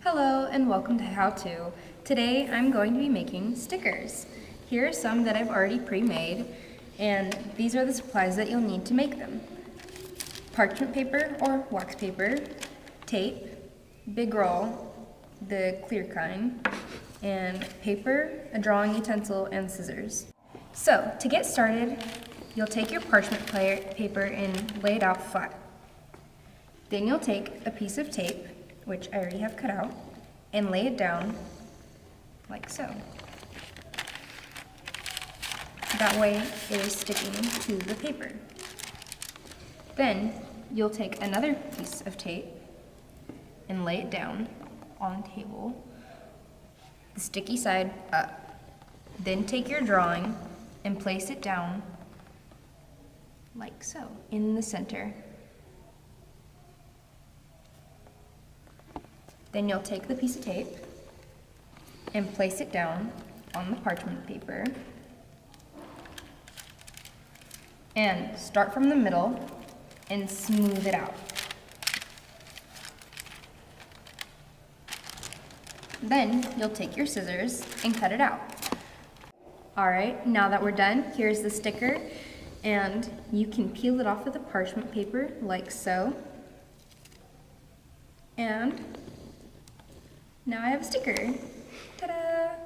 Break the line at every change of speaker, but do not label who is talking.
Hello and welcome to How To. Today I'm going to be making stickers. Here are some that I've already pre-made, and these are the supplies that you'll need to make them. Parchment paper or wax paper, tape, big roll, the clear kind, and paper, a drawing utensil, and scissors. So, to get started, you'll take your parchment paper and lay it out flat. Then you'll take a piece of tape, which I already have cut out, and lay it down like so. That way it is sticking to the paper. Then you'll take another piece of tape and lay it down on the table, the sticky side up. Then take your drawing and place it down like so, in the center. Then you'll take the piece of tape and place it down on the parchment paper and start from the middle and smooth it out. Then you'll take your scissors and cut it out. Alright, now that we're done, here's the sticker, and you can peel it off of the parchment paper like so. And now I have a sticker. Ta-da!